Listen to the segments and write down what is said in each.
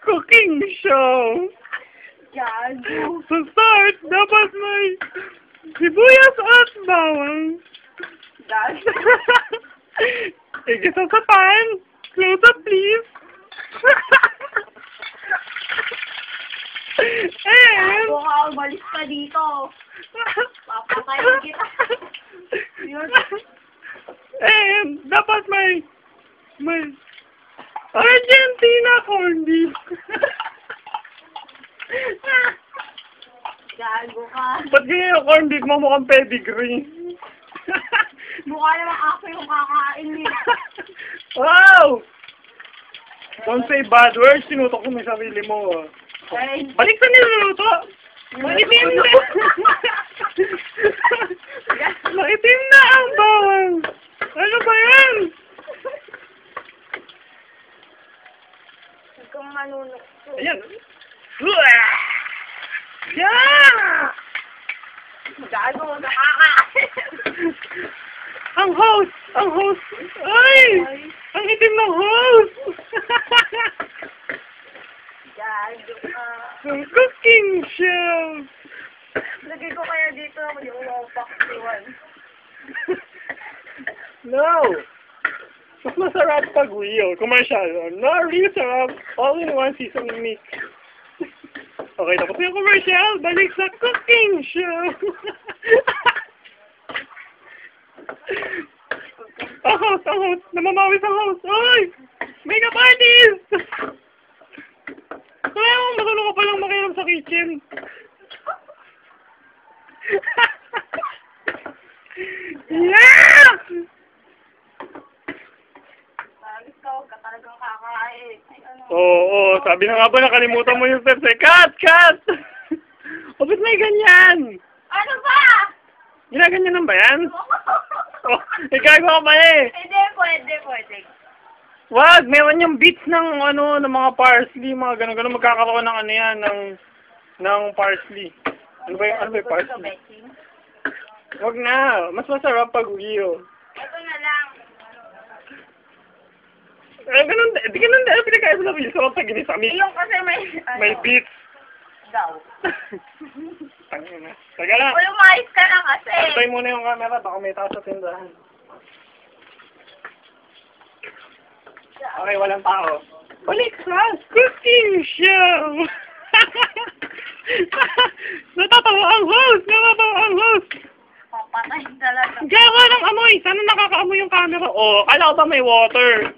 Cooking show. Gago. Sa start, dapat may sibuyas at bawang. Gago. Igisa sa pan. Close up, please. And... Gago ka, umalis ka dito. Papatayin kita. Yun. And dapat may Argentina corned beef. Gago ka. Ba't ganyan yung corned beef mo mukhang pedigree? Mukha naman ako yung kakain niya. Wow! Don't say bad words, sinutok mo yung sarili mo. Ay. Balik sa niluluto! Maitim na! Maitim na ang bawang! Ano ba yan? Huwag kang manunok. Ayan. Yeah! Gago, nakakain. Ang host! Ang host! Ay! Ang itim ng host! Gago ka. Cooking show! Lagay ko kaya dito yung lopak iwan. No! Mas masarap pag real. Commercial. No, real sarap. All-in-one seasoning mix. Okay, tapos yung commercial. Balik sa cooking show! Ang host! Ang host! Namamawis ang host! Oy! Makeup artist! Kaya mo, matulog ka palang makiram sa kitchen. Yeah! Bagis ka, huwag ka talagang kakain. Ay, ano? Oo, sabi na nga ba nakalimutan mo yung steps eh. Cut! Cut! O, ba't may ganyan? Ano ba? Ginaganyan ba yan? Oh, igagawa ka ba eh. Pwede. Wag, meron yung beats ng ano, ng mga parsley, mga gano'n-gano'n. Magkakaroon ng ano yan, ng parsley. Ano ba yung parsley? Wag na, mas masarap pag real. Ito na lang. Ganun, di ganun dahil pinagkaya sa labis. Sarap sa ginisami. Yung kasi may... Ano, May beats. daw. Tangina. Taga lang. Umayos ka na kasi. Antay muna yung camera, baka may tao sa tindahan. Okay, walang tao. Balik sa cooking show! Natatawa ang host! Natatawa ang host! Papatayin talaga. Gawa ng amoy! Sana nakakaamoy yung camera. Oh, kala ko ba may water?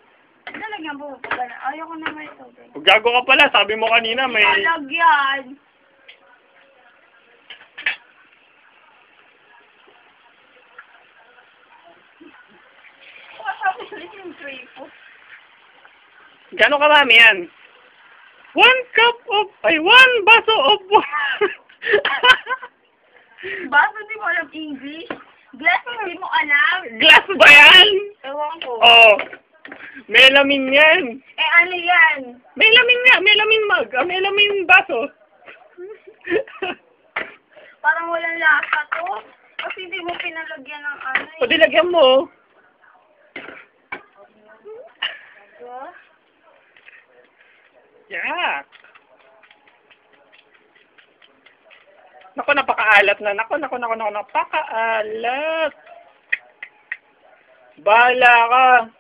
Talagang bubuga na. Ayoko na may tubig. Gago ka pala, sabi mo kanina may... Lalagyan. Gano'ng karami yan? 1 cup of... Ay, 1 baso of water. Baso di mo alam English? Glass hindi mo alam? Glass ba yan? Ewan ko. Oh. May lamin yan. Eh ano yan? May lamin nga. May lamin mug. May lamin baso. Parang walang lasa to. Kasi hindi mo pinalagyan ng ano eh. O, dilagyan mo. Diba? Yeah. Naku, napakaalat na. Naku, napakaalat. Bahala ka.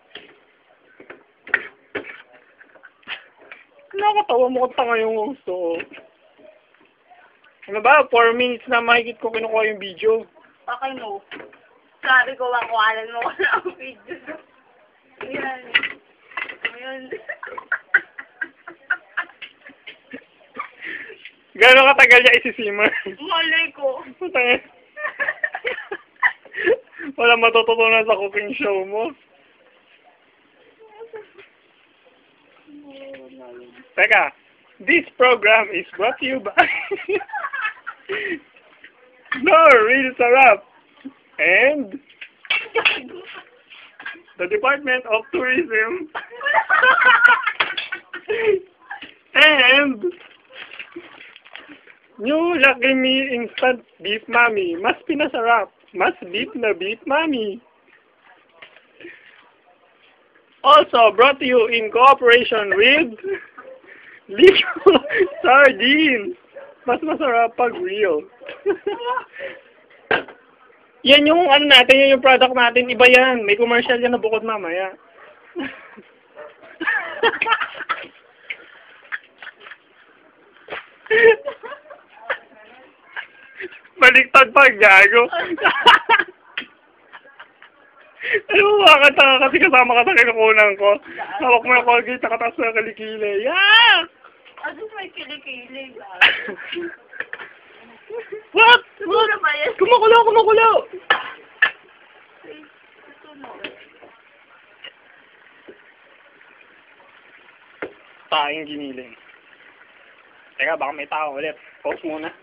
Nakakatawa mo kung tanga yung gusto. Ano ba? 4 minutes na mahigit ko kinukuha yung video. Okay mo. Sabi ko, wakualan mo wala ang video. Ayan. Ayan. Gano'ng katagal niya isisimmer? Malay ko. Wala matututunan sa cooking show mo. Teka, this program is brought to you by No Real Sarap and the Department of Tourism and New Lucky Me Instant Beef Mami. Mas pinasarap. Mas beef na beef mami. Also brought to you in cooperation with Lico Sardines. Mas masarap pag real. Yan yung ano natin, yan yung product natin. Iba yan. May commercial yan na bukod mamaya. Baliktad pa, gago. Alam mo, makakataka kasi kasama ka sa kinukunan ko. Hawak mo yung Colgate, nakataas na kalikili. Yeah! Ano may kilikili? What? Siguro ba yan? Kumukulo, kumukulo! Taing giniling. Teka, baka may tao ulit. Pause muna.